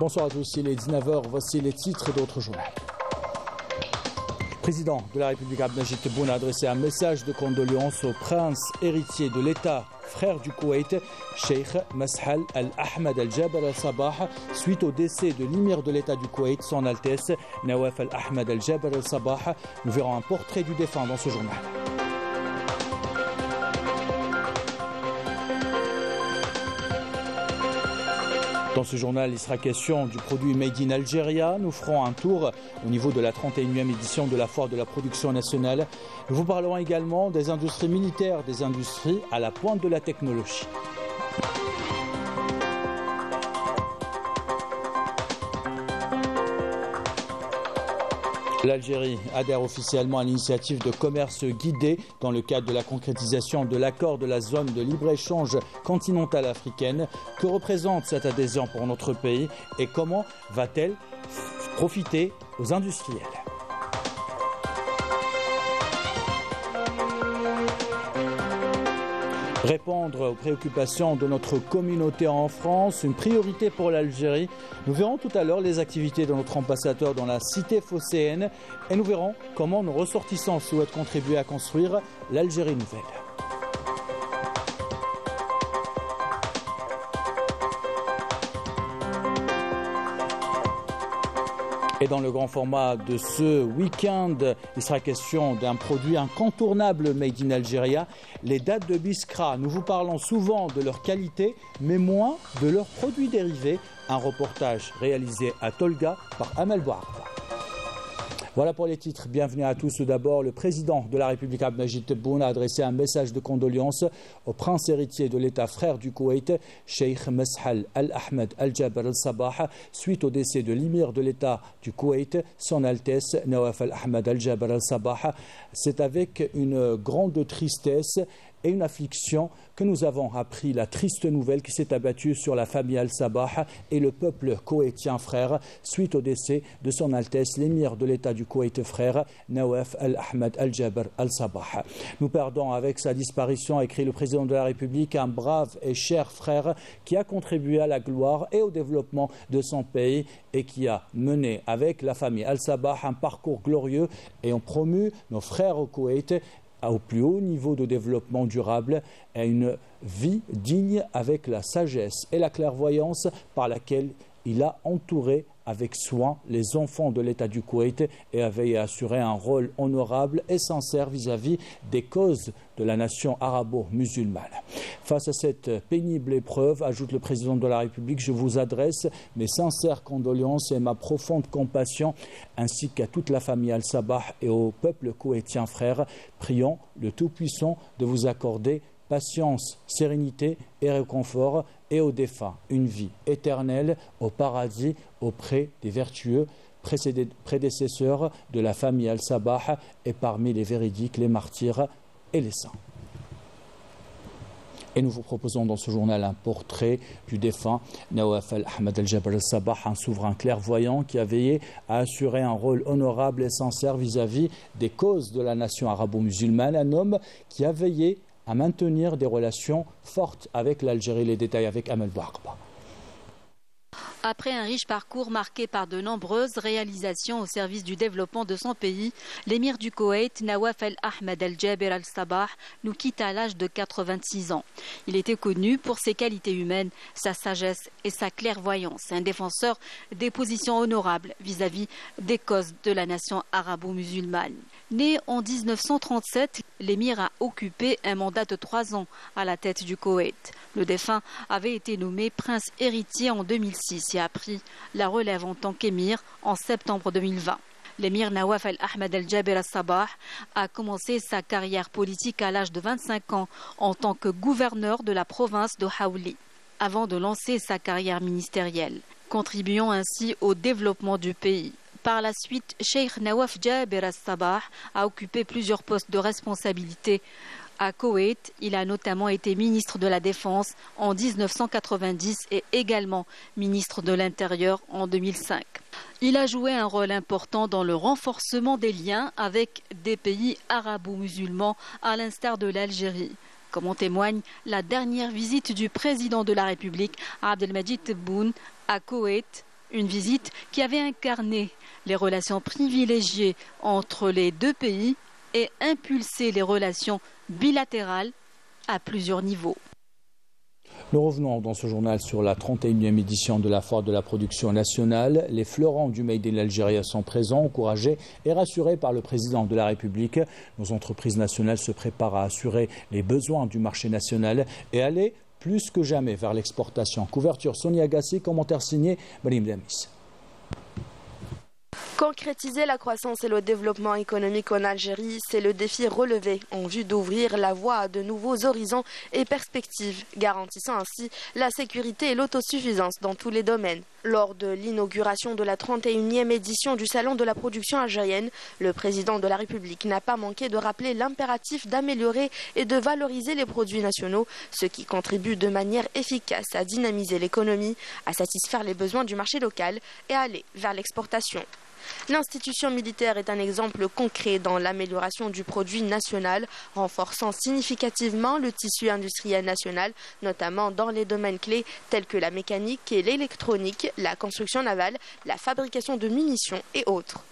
Bonsoir à tous, il est 19h, voici les titres d'autres journaux. Le président de la République Abdelmajid Tebboune a adressé un message de condoléances au prince héritier de l'État, frère du Koweït, Cheikh Mashal Al-Ahmed Al-Jaber Al-Sabah, suite au décès de l'émir de l'État du Koweït, son Altesse Nawaf Al-Ahmed Al-Jaber Al-Sabah. Nous verrons un portrait du défunt dans ce journal. Dans ce journal, il sera question du produit Made in Algeria. Nous ferons un tour au niveau de la 31e édition de la Foire de la production nationale. Nous vous parlerons également des industries militaires, des industries à la pointe de la technologie. L'Algérie adhère officiellement à l'initiative de commerce guidé dans le cadre de la concrétisation de l'accord de la zone de libre-échange continentale africaine. Que représente cette adhésion pour notre pays et comment va-t-elle profiter aux industriels ? Répondre aux préoccupations de notre communauté en France, une priorité pour l'Algérie. Nous verrons tout à l'heure les activités de notre ambassadeur dans la cité phocéenne et nous verrons comment nos ressortissants souhaitent contribuer à construire l'Algérie nouvelle. Et dans le grand format de ce week-end, il sera question d'un produit incontournable Made in Algeria, les dattes de Biskra. Nous vous parlons souvent de leur qualité, mais moins de leurs produits dérivés. Un reportage réalisé à Tolga par Amel Bouarda. Voilà pour les titres. Bienvenue à tous. Tout d'abord, le président de la République Abdelmajid Tebboune a adressé un message de condoléances au prince héritier de l'État, frère du Koweït, Cheikh Mashal Al-Ahmed Al-Jaber Al-Sabah, suite au décès de l'émir de l'État du Koweït, son Altesse Nawaf Al-Ahmed Al-Jaber Al-Sabah. C'est avec une grande tristesse et une affliction que nous avons appris la triste nouvelle qui s'est abattue sur la famille Al-Sabah et le peuple koweïtien frère suite au décès de son Altesse l'émir de l'État du Koweït frère Nawaf Al-Ahmed Al-Jaber Al-Sabah. Nous perdons avec sa disparition, a écrit le président de la République, un brave et cher frère qui a contribué à la gloire et au développement de son pays et qui a mené avec la famille Al-Sabah un parcours glorieux et ont promu nos frères au Koweït au plus haut niveau de développement durable et une vie digne avec la sagesse et la clairvoyance par laquelle il a entouré avec soin les enfants de l'État du Koweït et avait assuré un rôle honorable et sincère vis-à-vis des causes de la nation arabo-musulmane. Face à cette pénible épreuve, ajoute le président de la République, je vous adresse mes sincères condoléances et ma profonde compassion, ainsi qu'à toute la famille Al-Sabah et au peuple koweïtien frère. Prions le Tout-Puissant de vous accorder patience, sérénité et réconfort, et aux défunts une vie éternelle au paradis auprès des vertueux prédécesseurs de la famille Al-Sabah et parmi les véridiques, les martyrs et les saints. Et nous vous proposons dans ce journal un portrait du défunt Nawaf Al-Ahmed Al-Jaber Al-Sabah, un souverain clairvoyant qui a veillé à assurer un rôle honorable et sincère vis-à-vis des causes de la nation arabo-musulmane, un homme qui a veillé à maintenir des relations fortes avec l'Algérie. Les détails avec Amel Bouarda. Après un riche parcours marqué par de nombreuses réalisations au service du développement de son pays, l'émir du Koweït, Nawaf Al-Ahmed Al-Jaber Al-Sabah, nous quitte à l'âge de 86 ans. Il était connu pour ses qualités humaines, sa sagesse et sa clairvoyance, un défenseur des positions honorables vis-à-vis des causes de la nation arabo-musulmane. Né en 1937, l'émir a occupé un mandat de 3 ans à la tête du Koweït. Le défunt avait été nommé prince héritier en 2006 et a pris la relève en tant qu'émir en septembre 2020. L'émir Nawaf Al-Ahmed Al-Jaber Al-Sabah a commencé sa carrière politique à l'âge de 25 ans en tant que gouverneur de la province de Haouli, avant de lancer sa carrière ministérielle, contribuant ainsi au développement du pays. Par la suite, Cheikh Nawaf Jaber Al-Sabah a occupé plusieurs postes de responsabilité. À Koweït, il a notamment été ministre de la Défense en 1990 et également ministre de l'Intérieur en 2005. Il a joué un rôle important dans le renforcement des liens avec des pays arabo-musulmans à l'instar de l'Algérie, comme en témoigne la dernière visite du président de la République, Abdelmajid Tebboune, à Koweït Une visite qui avait incarné les relations privilégiées entre les deux pays et impulsé les relations bilatérales à plusieurs niveaux. Nous revenons dans ce journal sur la 31e édition de la foire de la production nationale. Les fleurons du Made in Algeria sont présents, encouragés et rassurés par le président de la République. Nos entreprises nationales se préparent à assurer les besoins du marché national et aller plus que jamais vers l'exportation. Couverture Sonia Gassi, commentaire signé Marim Damis. Concrétiser la croissance et le développement économique en Algérie, c'est le défi relevé en vue d'ouvrir la voie à de nouveaux horizons et perspectives, garantissant ainsi la sécurité et l'autosuffisance dans tous les domaines. Lors de l'inauguration de la 31e édition du Salon de la production algérienne, le président de la République n'a pas manqué de rappeler l'impératif d'améliorer et de valoriser les produits nationaux, ce qui contribue de manière efficace à dynamiser l'économie, à satisfaire les besoins du marché local et à aller vers l'exportation. L'institution militaire est un exemple concret dans l'amélioration du produit national, renforçant significativement le tissu industriel national, notamment dans les domaines clés tels que la mécanique et l'électronique, la construction navale, la fabrication de munitions et autres.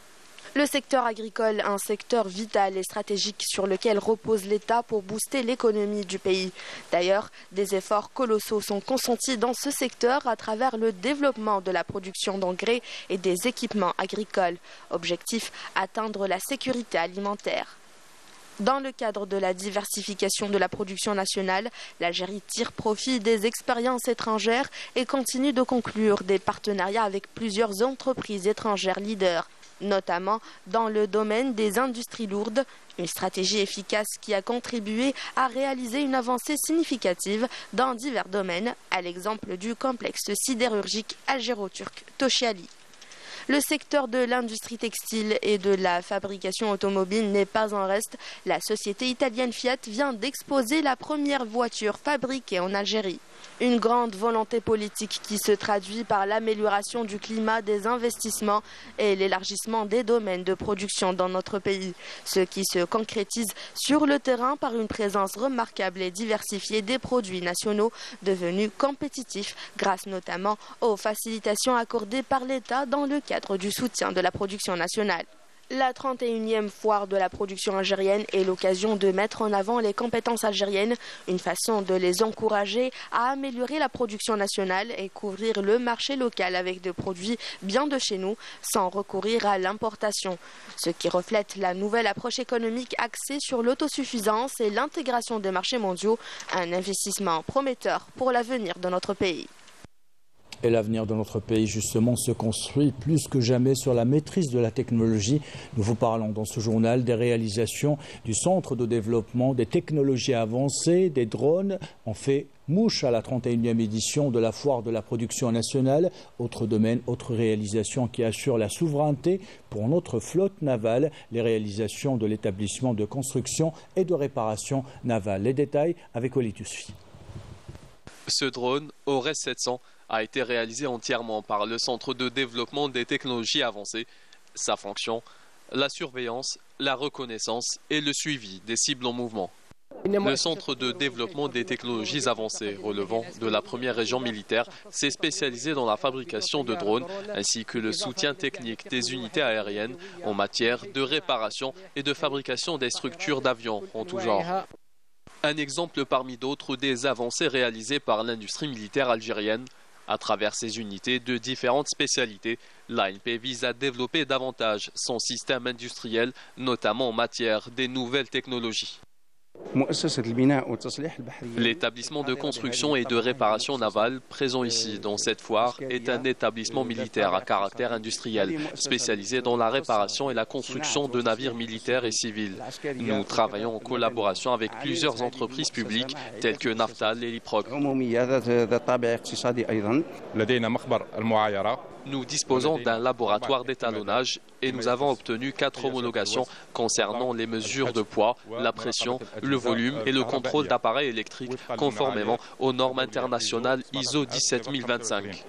Le secteur agricole, un secteur vital et stratégique sur lequel repose l'État pour booster l'économie du pays. D'ailleurs, des efforts colossaux sont consentis dans ce secteur à travers le développement de la production d'engrais et des équipements agricoles. Objectif, atteindre la sécurité alimentaire. Dans le cadre de la diversification de la production nationale, l'Algérie tire profit des expériences étrangères et continue de conclure des partenariats avec plusieurs entreprises étrangères leaders, notamment dans le domaine des industries lourdes, une stratégie efficace qui a contribué à réaliser une avancée significative dans divers domaines, à l'exemple du complexe sidérurgique algéro-turc Tochiali. Le secteur de l'industrie textile et de la fabrication automobile n'est pas en reste. La société italienne Fiat vient d'exposer la première voiture fabriquée en Algérie. Une grande volonté politique qui se traduit par l'amélioration du climat des investissements et l'élargissement des domaines de production dans notre pays, ce qui se concrétise sur le terrain par une présence remarquable et diversifiée des produits nationaux devenus compétitifs grâce notamment aux facilitations accordées par l'État dans le cadre du soutien de la production nationale. La 31e foire de la production algérienne est l'occasion de mettre en avant les compétences algériennes, une façon de les encourager à améliorer la production nationale et couvrir le marché local avec des produits bien de chez nous, sans recourir à l'importation. Ce qui reflète la nouvelle approche économique axée sur l'autosuffisance et l'intégration des marchés mondiaux, un investissement prometteur pour l'avenir de notre pays. Et l'avenir de notre pays, justement, se construit plus que jamais sur la maîtrise de la technologie. Nous vous parlons dans ce journal des réalisations du Centre de développement des technologies avancées, des drones. On fait mouche à la 31e édition de la foire de la production nationale. Autre domaine, autre réalisation qui assure la souveraineté pour notre flotte navale, les réalisations de l'établissement de construction et de réparation navale. Les détails avec Olivier Yousfi. Ce drone, ORES 700, a été réalisé entièrement par le Centre de développement des technologies avancées. Sa fonction, la surveillance, la reconnaissance et le suivi des cibles en mouvement. Le Centre de développement des technologies avancées, relevant de la première région militaire, s'est spécialisé dans la fabrication de drones ainsi que le soutien technique des unités aériennes en matière de réparation et de fabrication des structures d'avions en tout genre. Un exemple parmi d'autres des avancées réalisées par l'industrie militaire algérienne. À travers ces unités de différentes spécialités, l'ANP vise à développer davantage son système industriel, notamment en matière des nouvelles technologies. L'établissement de construction et de réparation navale présent ici dans cette foire est un établissement militaire à caractère industriel, spécialisé dans la réparation et la construction de navires militaires et civils. Nous travaillons en collaboration avec plusieurs entreprises publiques telles que Naftal et Liproc. Nous disposons d'un laboratoire d'étalonnage et nous avons obtenu 4 homologations concernant les mesures de poids, la pression, le volume et le contrôle d'appareils électriques conformément aux normes internationales ISO 17025.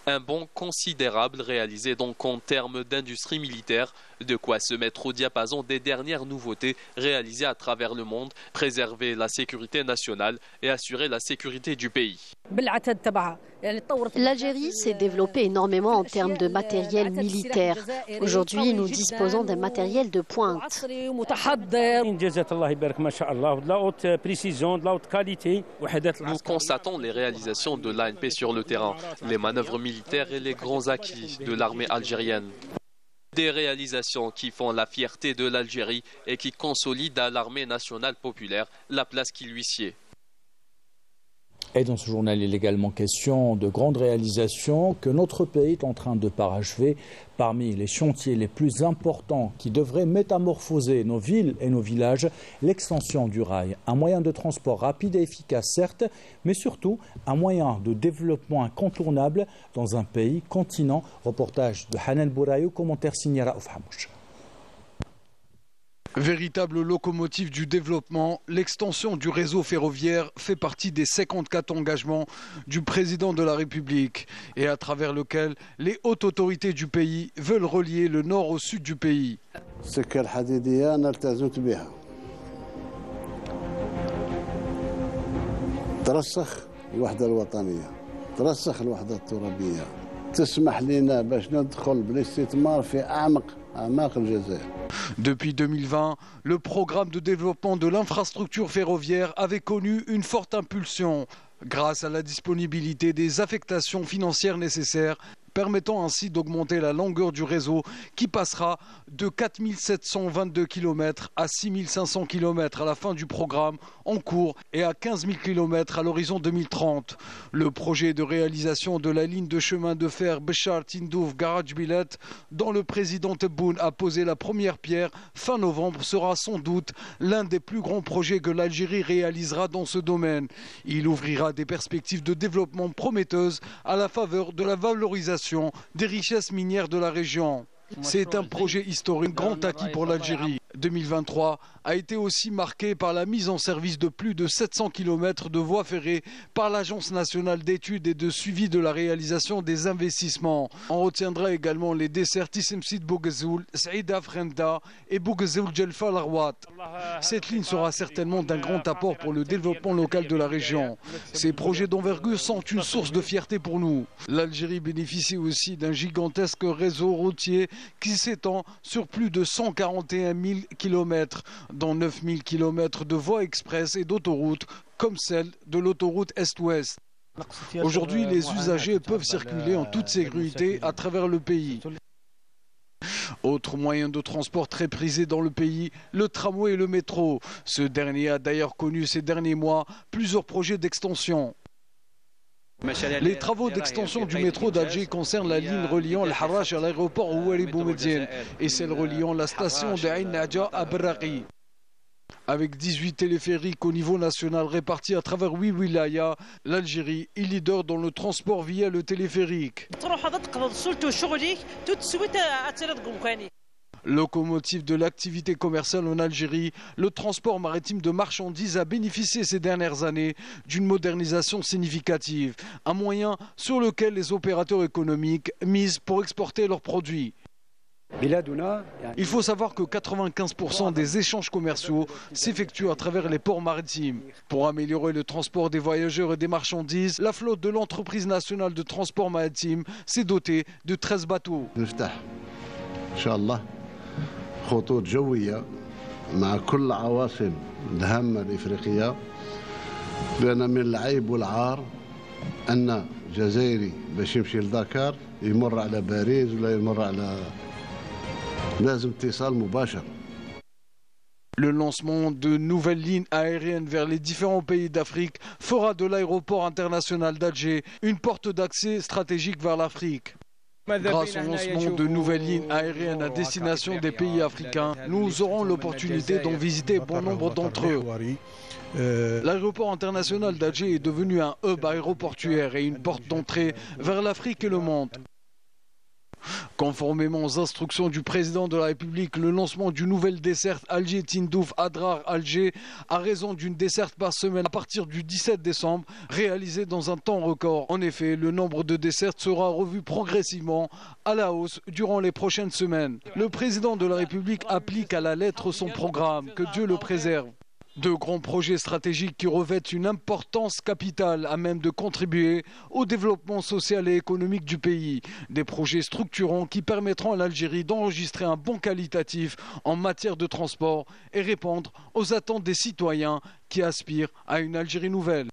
Un bond considérable réalisé donc en termes d'industrie militaire, de quoi se mettre au diapason des dernières nouveautés réalisées à travers le monde, préserver la sécurité nationale et assurer la sécurité du pays. L'Algérie s'est développée énormément en termes de matériel militaire. Aujourd'hui, nous disposons d'un matériel de pointe. Nous constatons les réalisations de l'ANP sur le terrain, les manœuvres militaires et les grands acquis de l'armée algérienne. Des réalisations qui font la fierté de l'Algérie et qui consolident à l'armée nationale populaire la place qui lui sied. Et dans ce journal, il est également question de grandes réalisations que notre pays est en train de parachever. Parmi les chantiers les plus importants qui devraient métamorphoser nos villes et nos villages, l'extension du rail. Un moyen de transport rapide et efficace, certes, mais surtout un moyen de développement incontournable dans un pays continent. Reportage de Hanan Bourayou, commentaire signé Raouf Hamouch. Véritable locomotive du développement, l'extension du réseau ferroviaire fait partie des 54 engagements du président de la République et à travers lequel les hautes autorités du pays veulent relier le nord au sud du pays. Depuis 2020, le programme de développement de l'infrastructure ferroviaire avait connu une forte impulsion grâce à la disponibilité des affectations financières nécessaires, permettant ainsi d'augmenter la longueur du réseau qui passera de 4 722 km à 6 500 km à la fin du programme en cours et à 15 000 km à l'horizon 2030. Le projet de réalisation de la ligne de chemin de fer Béchar-Tindouf-Garage-Bilet, dont le président Tebboune a posé la première pierre fin novembre, sera sans doute l'un des plus grands projets que l'Algérie réalisera dans ce domaine. Il ouvrira des perspectives de développement prometteuses à la faveur de la valorisation des richesses minières de la région. C'est un projet historique, grand acquis pour l'Algérie. 2023 a été aussi marqué par la mise en service de plus de 700 km de voies ferrées par l'Agence nationale d'études et de suivi de la réalisation des investissements. On retiendra également les desserts Tissemsid Bougazoul, Saïda Frenda et Bougazoul Djelfa Larwat. Cette ligne sera certainement d'un grand apport pour le développement local de la région. Ces projets d'envergure sont une source de fierté pour nous. L'Algérie bénéficie aussi d'un gigantesque réseau routier qui s'étend sur plus de 141 000 km, dont 9 000 km de voies express et d'autoroutes, comme celle de l'autoroute Est-Ouest. Aujourd'hui, les usagers peuvent circuler en toute sécurité à travers le pays. Autre moyen de transport très prisé dans le pays, le tramway et le métro. Ce dernier a d'ailleurs connu ces derniers mois plusieurs projets d'extension. Les travaux d'extension du métro d'Alger concernent la ligne reliant Al-Harrach à l'aéroport Ouari Boumediene et celle reliant la station de Ain Nadja à Berraqi. Avec 18 téléphériques au niveau national répartis à travers 8 wilayas, l'Algérie est leader dans le transport via le téléphérique. Locomotive de l'activité commerciale en Algérie, le transport maritime de marchandises a bénéficié ces dernières années d'une modernisation significative, un moyen sur lequel les opérateurs économiques misent pour exporter leurs produits. Il faut savoir que 95% des échanges commerciaux s'effectuent à travers les ports maritimes. Pour améliorer le transport des voyageurs et des marchandises, la flotte de l'entreprise nationale de transport maritime s'est dotée de 13 bateaux. خطوط جوية مع كل العواصم الهامة الإفريقية لأن من العيب والعار أن جزائري باش يمشي لدكار يمر على باريس ولا يمر على لازم اتصال مباشر. Le lancement de nouvelles lignes aériennes vers les différents pays d'Afrique fera de l'aéroport international d'Alger une porte d'accès stratégique vers l'Afrique. Grâce au lancement de nouvelles lignes aériennes à destination des pays africains, nous aurons l'opportunité d'en visiter bon nombre d'entre eux. L'aéroport international d'Alger est devenu un hub aéroportuaire et une porte d'entrée vers l'Afrique et le monde. Conformément aux instructions du président de la République, le lancement d'une nouvelle desserte Alger-Tindouf-Adrar-Alger à raison d'une desserte par semaine à partir du 17 décembre, réalisée dans un temps record. En effet, le nombre de dessertes sera revu progressivement à la hausse durant les prochaines semaines. Le président de la République applique à la lettre son programme, que Dieu le préserve. De grands projets stratégiques qui revêtent une importance capitale à même de contribuer au développement social et économique du pays. Des projets structurants qui permettront à l'Algérie d'enregistrer un bond qualitatif en matière de transport et répondre aux attentes des citoyens qui aspirent à une Algérie nouvelle.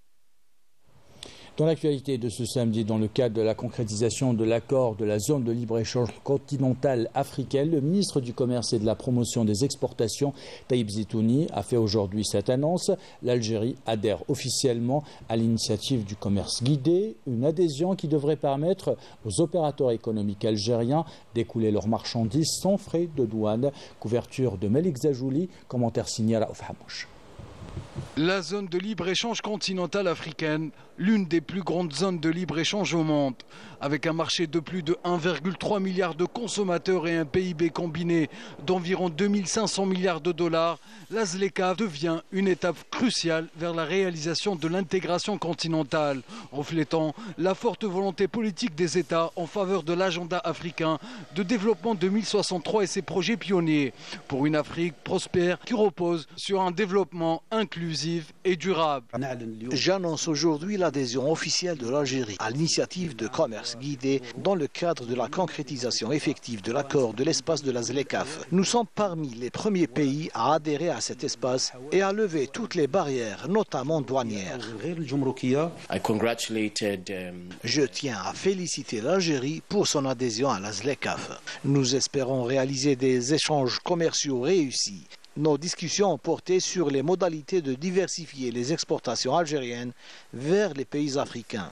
Dans l'actualité de ce samedi, dans le cadre de la concrétisation de l'accord de la zone de libre-échange continentale africaine, le ministre du Commerce et de la Promotion des Exportations, Taïb Zitouni, a fait aujourd'hui cette annonce. L'Algérie adhère officiellement à l'initiative du commerce guidé, une adhésion qui devrait permettre aux opérateurs économiques algériens d'écouler leurs marchandises sans frais de douane. Couverture de Melik Zajouli, commentaire signé à Raouf Hamouche. La zone de libre-échange continentale africaine, l'une des plus grandes zones de libre-échange au monde, avec un marché de plus de 1,3 milliard de consommateurs et un PIB combiné d'environ 2500 milliards de dollars, la ZLECAf devient une étape cruciale vers la réalisation de l'intégration continentale, reflétant la forte volonté politique des États en faveur de l'agenda africain de développement 2063 et ses projets pionniers pour une Afrique prospère qui repose sur un développement inclusif et durable. J'annonce aujourd'hui l'adhésion officielle de l'Algérie à l'initiative de commerce guidé dans le cadre de la concrétisation effective de l'accord de l'espace de la ZLECAf. Nous sommes parmi les premiers pays à adhérer à cet espace et à lever toutes les barrières, notamment douanières. Je tiens à féliciter l'Algérie pour son adhésion à la ZLECAf. Nous espérons réaliser des échanges commerciaux réussis. Nos discussions ont porté sur les modalités de diversifier les exportations algériennes vers les pays africains.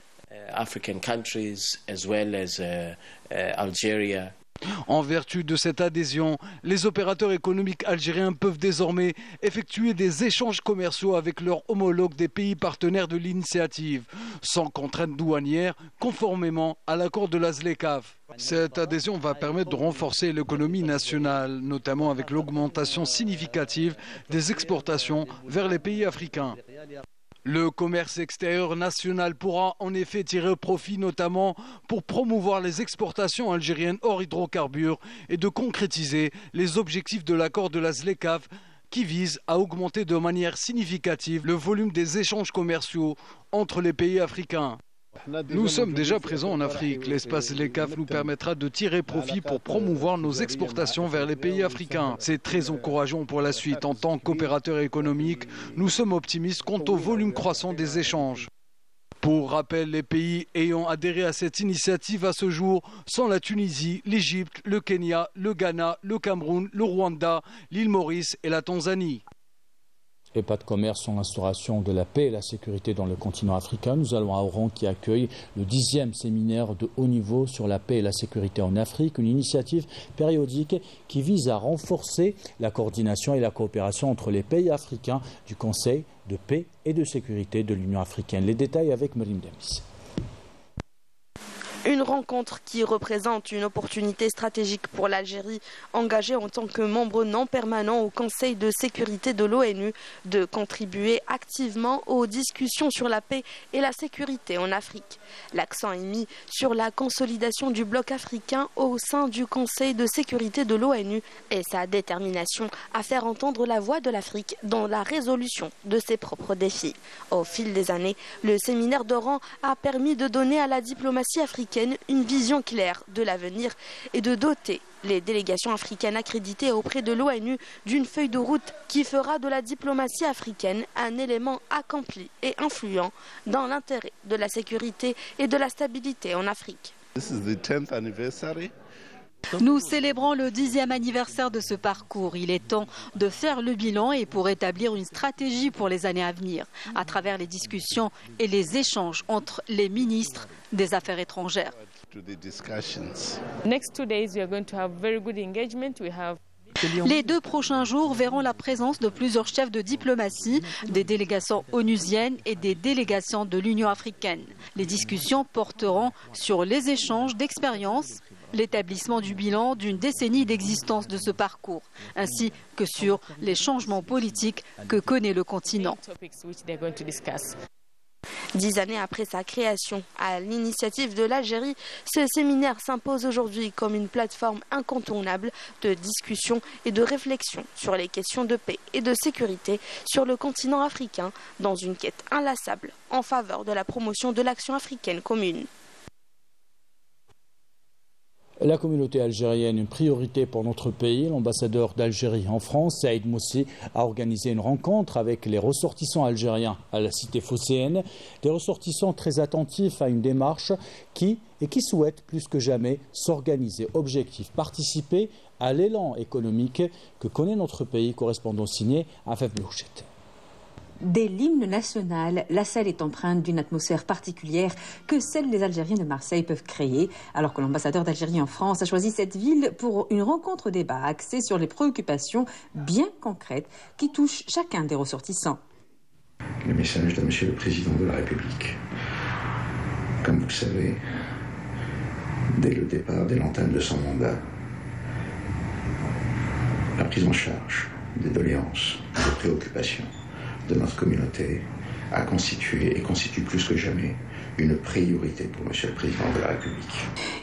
En vertu de cette adhésion, les opérateurs économiques algériens peuvent désormais effectuer des échanges commerciaux avec leurs homologues des pays partenaires de l'initiative, sans contraintes douanières, conformément à l'accord de la ZLECAf. Cette adhésion va permettre de renforcer l'économie nationale, notamment avec l'augmentation significative des exportations vers les pays africains. Le commerce extérieur national pourra en effet tirer profit notamment pour promouvoir les exportations algériennes hors hydrocarbures et de concrétiser les objectifs de l'accord de la ZLECAf qui vise à augmenter de manière significative le volume des échanges commerciaux entre les pays africains. Nous sommes déjà présents en Afrique. L'espace ZLECAf nous permettra de tirer profit pour promouvoir nos exportations vers les pays africains. C'est très encourageant pour la suite. En tant qu'opérateur économique, nous sommes optimistes quant au volume croissant des échanges. Pour rappel, les pays ayant adhéré à cette initiative à ce jour sont la Tunisie, l'Égypte, le Kenya, le Ghana, le Cameroun, le Rwanda, l'île Maurice et la Tanzanie. Et pas de commerce sans l'instauration de la paix et la sécurité dans le continent africain. Nous allons à Oran qui accueille le 10e séminaire de haut niveau sur la paix et la sécurité en Afrique, une initiative périodique qui vise à renforcer la coordination et la coopération entre les pays africains du Conseil de paix et de sécurité de l'Union africaine. Les détails avec Merim Damis. Une rencontre qui représente une opportunité stratégique pour l'Algérie, engagée en tant que membre non permanent au Conseil de sécurité de l'ONU, de contribuer activement aux discussions sur la paix et la sécurité en Afrique. L'accent est mis sur la consolidation du bloc africain au sein du Conseil de sécurité de l'ONU et sa détermination à faire entendre la voix de l'Afrique dans la résolution de ses propres défis. Au fil des années, le séminaire d'Oran a permis de donner à la diplomatie africaine une vision claire de l'avenir et de doter les délégations africaines accréditées auprès de l'ONU d'une feuille de route qui fera de la diplomatie africaine un élément accompli et influent dans l'intérêt de la sécurité et de la stabilité en Afrique. Nous célébrons le 10e anniversaire de ce parcours. Il est temps de faire le bilan et pour établir une stratégie pour les années à venir, à travers les discussions et les échanges entre les ministres des Affaires étrangères. Les 2 prochains jours verront la présence de plusieurs chefs de diplomatie, des délégations onusiennes et des délégations de l'Union africaine. Les discussions porteront sur les échanges d'expériences, l'établissement du bilan d'une décennie d'existence de ce parcours, ainsi que sur les changements politiques que connaît le continent. 10 années après sa création, à l'initiative de l'Algérie, ce séminaire s'impose aujourd'hui comme une plateforme incontournable de discussion et de réflexion sur les questions de paix et de sécurité sur le continent africain, dans une quête inlassable en faveur de la promotion de l'action africaine commune. La communauté algérienne, une priorité pour notre pays. L'ambassadeur d'Algérie en France, Saïd Moussi, a organisé une rencontre avec les ressortissants algériens à la cité phocéenne. Des ressortissants très attentifs à une démarche qui souhaitent plus que jamais s'organiser. Objectif, participer à l'élan économique que connaît notre pays. Correspondant signé Afef Blouchet. Dès l'hymne national, la salle est empreinte d'une atmosphère particulière que seuls les Algériens de Marseille peuvent créer, alors que l'ambassadeur d'Algérie en France a choisi cette ville pour une rencontre débat axée sur les préoccupations bien concrètes qui touchent chacun des ressortissants. Le message de Monsieur le Président de la République. Comme vous le savez, dès le départ, dès l'entame de son mandat, la prise en charge des doléances, des préoccupations de notre communauté a constitué et constitue plus que jamais une priorité pour Monsieur le Président de la République.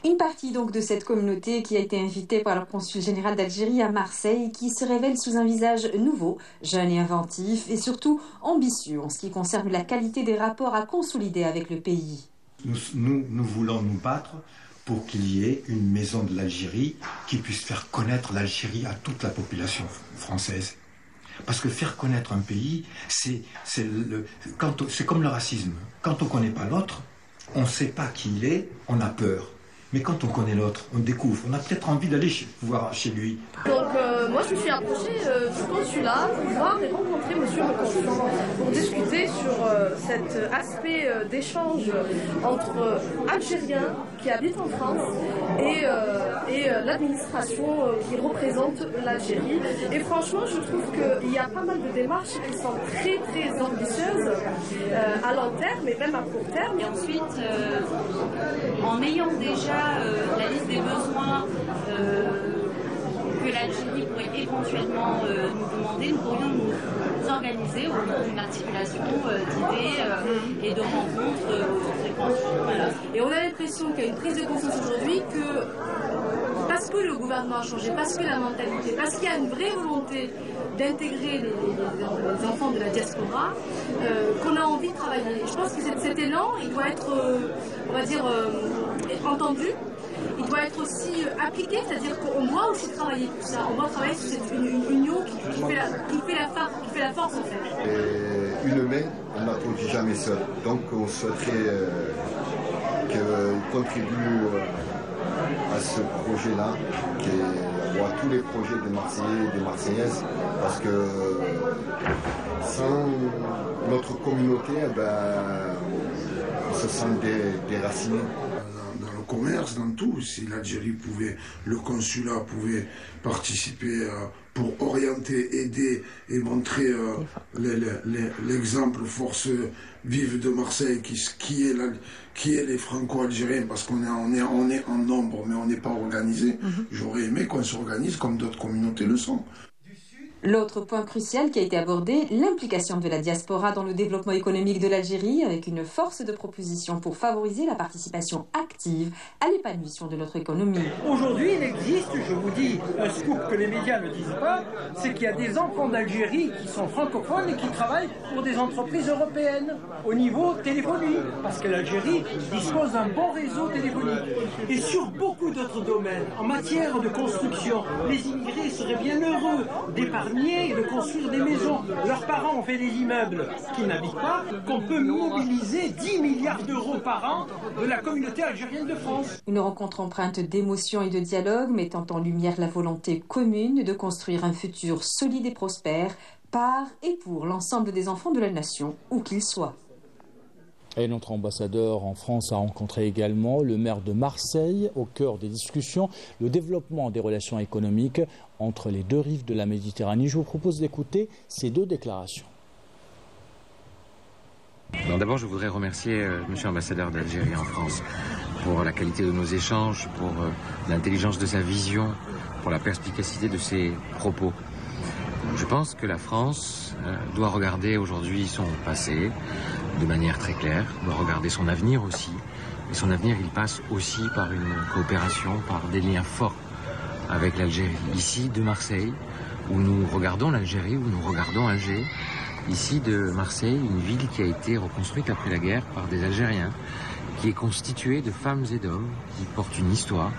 Une partie donc de cette communauté qui a été invitée par le consul général d'Algérie à Marseille, qui se révèle sous un visage nouveau, jeune et inventif, et surtout ambitieux en ce qui concerne la qualité des rapports à consolider avec le pays. Nous voulons nous battre pour qu'il y ait une maison de l'Algérie qui puisse faire connaître l'Algérie à toute la population française. Parce que faire connaître un pays, c'est comme le racisme. Quand on ne connaît pas l'autre, on ne sait pas qui il est, on a peur. Mais quand on connaît l'autre, on découvre, on a peut-être envie d'aller voir chez lui. Donc moi je me suis approchée du consulat pour voir et rencontrer monsieur le consul pour discuter sur cet aspect d'échange entre Algériens qui habitent en France et l'administration qui représente l'Algérie. Et franchement je trouve qu'il y a pas mal de démarches qui sont très très ambitieuses à long terme et même à court terme. Et ensuite, en ayant déjà la liste des besoins que l'Algérie pourrait éventuellement nous demander, nous pourrions nous organiser autour d'une articulation d'idées et de rencontres. Voilà. Et on a l'impression qu'il y a une prise de conscience aujourd'hui que parce que le gouvernement a changé, parce que la mentalité, parce qu'il y a une vraie volonté d'intégrer les enfants de la diaspora, qu'on a envie de travailler. Je pense que cet élan, il doit être, on va dire, entendu. Il doit être aussi appliqué, c'est-à-dire qu'on doit aussi travailler pour ça. On doit travailler sur cette union qui fait la force en fait. Et une main, on n'applaudit jamais seul. Donc on souhaiterait qu'il contribue à ce projet-là, ou à tous les projets des Marseillais et des Marseillaises, parce que sans notre communauté, on se sent déraciné. Dans le commerce, dans tout, si l'Algérie pouvait, le consulat pouvait participer pour orienter, aider et montrer l'exemple force vive de Marseille qui est les Franco-Algériens, parce qu'on est en nombre mais on n'est pas organisé. J'aurais aimé qu'on s'organise comme d'autres communautés le sont. L'autre point crucial qui a été abordé, l'implication de la diaspora dans le développement économique de l'Algérie, avec une force de proposition pour favoriser la participation active à l'épanouissement de notre économie. Aujourd'hui, il existe, je vous dis, un scoop que les médias ne disent pas, c'est qu'il y a des enfants d'Algérie qui sont francophones et qui travaillent pour des entreprises européennes au niveau téléphonie, parce que l'Algérie dispose d'un bon réseau téléphonique. Et sur beaucoup d'autres domaines, en matière de construction, les immigrés seraient bien heureux d'épargner et de construire des maisons. Leurs parents ont fait des immeubles qu'ils n'habitent pas, qu'on peut mobiliser 10 milliards d'euros par an de la communauté algérienne de France. Une rencontre empreinte d'émotion et de dialogue, mettant en lumière la volonté commune de construire un futur solide et prospère par et pour l'ensemble des enfants de la nation, où qu'ils soient. Et notre ambassadeur en France a rencontré également le maire de Marseille, au cœur des discussions, le développement des relations économiques entre les deux rives de la Méditerranée. Je vous propose d'écouter ces deux déclarations. D'abord, je voudrais remercier monsieur l'ambassadeur d'Algérie en France pour la qualité de nos échanges, pour l'intelligence de sa vision, pour la perspicacité de ses propos. Je pense que la France doit regarder aujourd'hui son passé de manière très claire, doit regarder son avenir aussi. Et son avenir, il passe aussi par une coopération, par des liens forts avec l'Algérie. Ici, de Marseille, où nous regardons l'Algérie, où nous regardons Alger. Ici, de Marseille, une ville qui a été reconstruite après la guerre par des Algériens, qui est constituée de femmes et d'hommes, qui portent une histoire,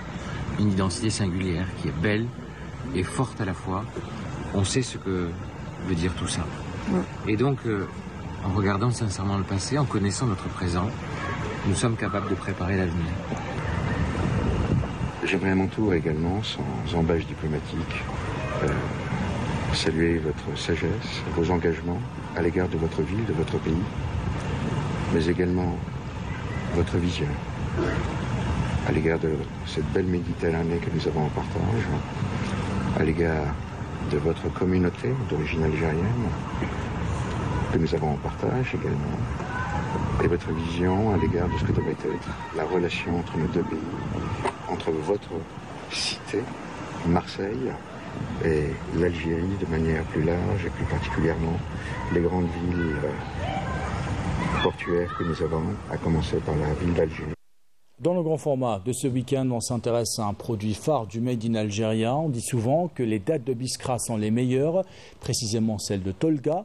une identité singulière, qui est belle et forte à la fois. On sait ce que veut dire tout ça. Et donc, en regardant sincèrement le passé, en connaissant notre présent, nous sommes capables de préparer l'avenir. J'aimerais à mon tour également, sans embâche diplomatique, saluer votre sagesse, vos engagements à l'égard de votre ville, de votre pays, mais également votre vision à l'égard de cette belle Méditerranée que nous avons en partage, à l'égard de votre communauté d'origine algérienne que nous avons en partage également, et votre vision à l'égard de ce que devrait être la relation entre nos deux pays, entre votre cité, Marseille, et l'Algérie de manière plus large et plus particulièrement les grandes villes portuaires que nous avons, à commencer par la ville d'Alger. Dans le grand format de ce week-end, on s'intéresse à un produit phare du Made in Algérie. On dit souvent que les dattes de Biskra sont les meilleures, précisément celles de Tolga.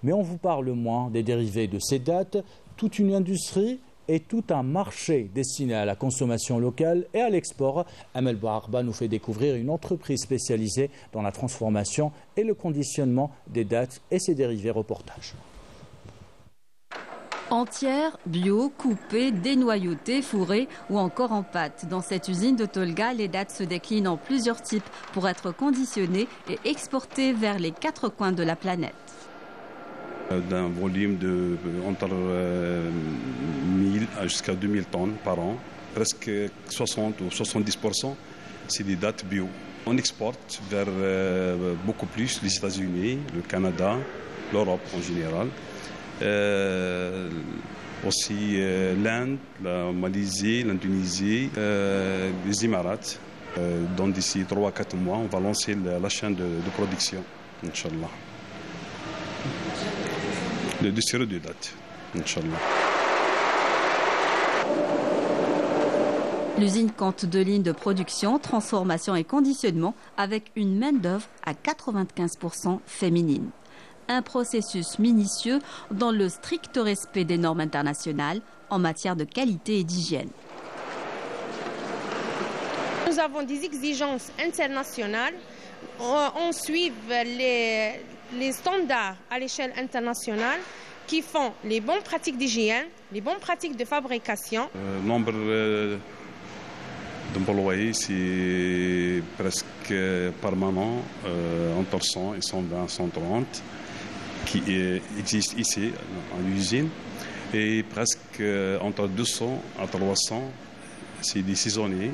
Mais on vous parle moins des dérivés de ces dattes, toute une industrie et tout un marché destiné à la consommation locale et à l'export. Amel Bouarba nous fait découvrir une entreprise spécialisée dans la transformation et le conditionnement des dattes et ses dérivés. Reportage. Entière, bio, coupée, dénoyautée, fourrée ou encore en pâte. Dans cette usine de Tolga, les dattes se déclinent en plusieurs types pour être conditionnées et exportées vers les 4 coins de la planète. D'un volume de entre 1000 jusqu'à 2000 tonnes par an, presque 60 ou 70%, c'est des dattes bio. On exporte vers beaucoup plus les États-Unis, le Canada, l'Europe en général. Aussi l'Inde, la Malaisie, l'Indonésie, les Émirats. Dans d'ici 3 à 4 mois, on va lancer la chaîne de production, Inch'Allah. De sirop de date, Inch'Allah. L'usine compte 2 lignes de production, transformation et conditionnement avec une main-d'œuvre à 95% féminine. Un processus minutieux dans le strict respect des normes internationales en matière de qualité et d'hygiène. Nous avons des exigences internationales. On suit les standards à l'échelle internationale qui font les bonnes pratiques d'hygiène, les bonnes pratiques de fabrication. Le nombre d'employés, c'est presque permanent, entre 100 et 120, 130, qui existent ici, à l'usine. Et presque entre 200 à 300, c'est des saisonniers,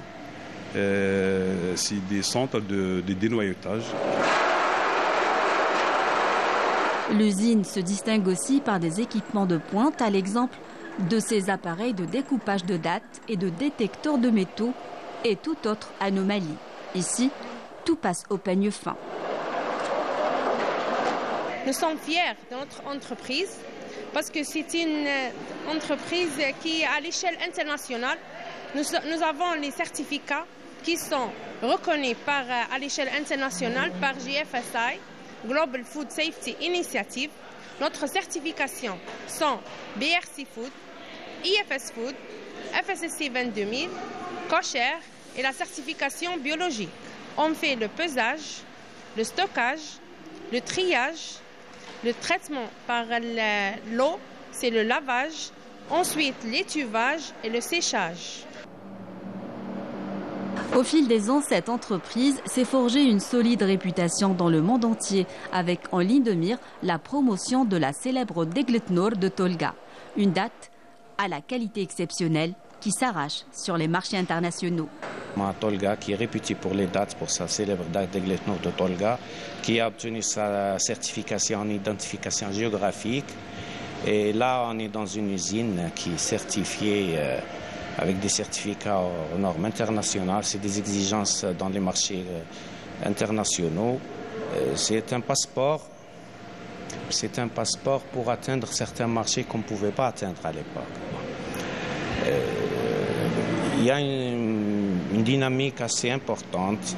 c'est des centres de dénoyautage. L'usine se distingue aussi par des équipements de pointe, à l'exemple de ces appareils de découpage de dattes et de détecteurs de métaux et toute autre anomalie. Ici, tout passe au peigne fin. Nous sommes fiers de notre entreprise parce que c'est une entreprise qui est à l'échelle internationale. Nous avons les certificats qui sont reconnus à l'échelle internationale par GFSI, Global Food Safety Initiative. Notre certification sont BRC Food, IFS Food, FSSC 22000, Kosher et la certification biologique. On fait le pesage, le stockage, le triage, le traitement par l'eau, c'est le lavage, ensuite l'étuvage et le séchage. Au fil des ans, cette entreprise s'est forgée une solide réputation dans le monde entier, avec en ligne de mire la promotion de la célèbre Deglet Nour de Tolga, une date à la qualité exceptionnelle qui s'arrache sur les marchés internationaux. Tolga, qui est réputé pour les dates, pour sa célèbre date Deglet Nour de Tolga, qui a obtenu sa certification en identification géographique. Et là, on est dans une usine qui est certifiée avec des certificats aux normes internationales. C'est des exigences dans les marchés internationaux. C'est un passeport. C'est un passeport pour atteindre certains marchés qu'on ne pouvait pas atteindre à l'époque. Il y a une dynamique assez importante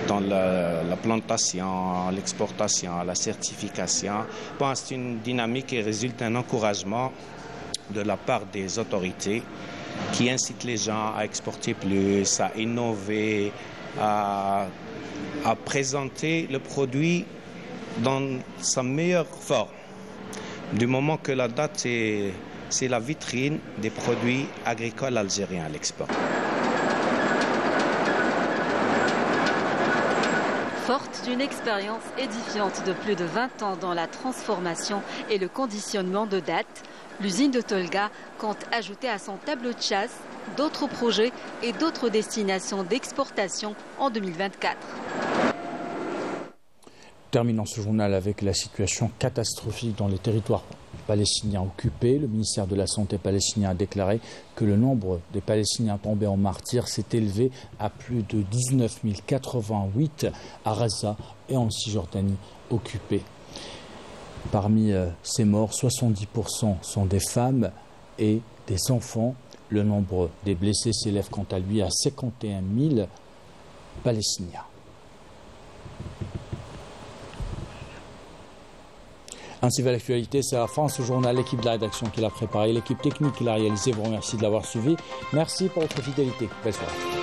dans la plantation, l'exportation, la certification. Bon, c'est une dynamique qui résulte d'un encouragement de la part des autorités qui incitent les gens à exporter plus, à innover, à présenter le produit dans sa meilleure forme. Du moment que la date, c'est la vitrine des produits agricoles algériens à l'export. Forte d'une expérience édifiante de plus de 20 ans dans la transformation et le conditionnement de dattes, l'usine de Tolga compte ajouter à son tableau de chasse d'autres projets et d'autres destinations d'exportation en 2024. Terminons ce journal avec la situation catastrophique dans les territoires palestiniens occupés. Le ministère de la Santé palestinien a déclaré que le nombre des Palestiniens tombés en martyrs s'est élevé à plus de 19 088 à Gaza et en Cisjordanie occupée. Parmi ces morts, 70% sont des femmes et des enfants. Le nombre des blessés s'élève quant à lui à 51 000 Palestiniens. Ainsi va l'actualité, c'est la fin de ce journal. L'équipe de la rédaction qui l'a préparé, l'équipe technique qui l'a réalisé vous remercie de l'avoir suivi. Merci pour votre fidélité. Belle soirée.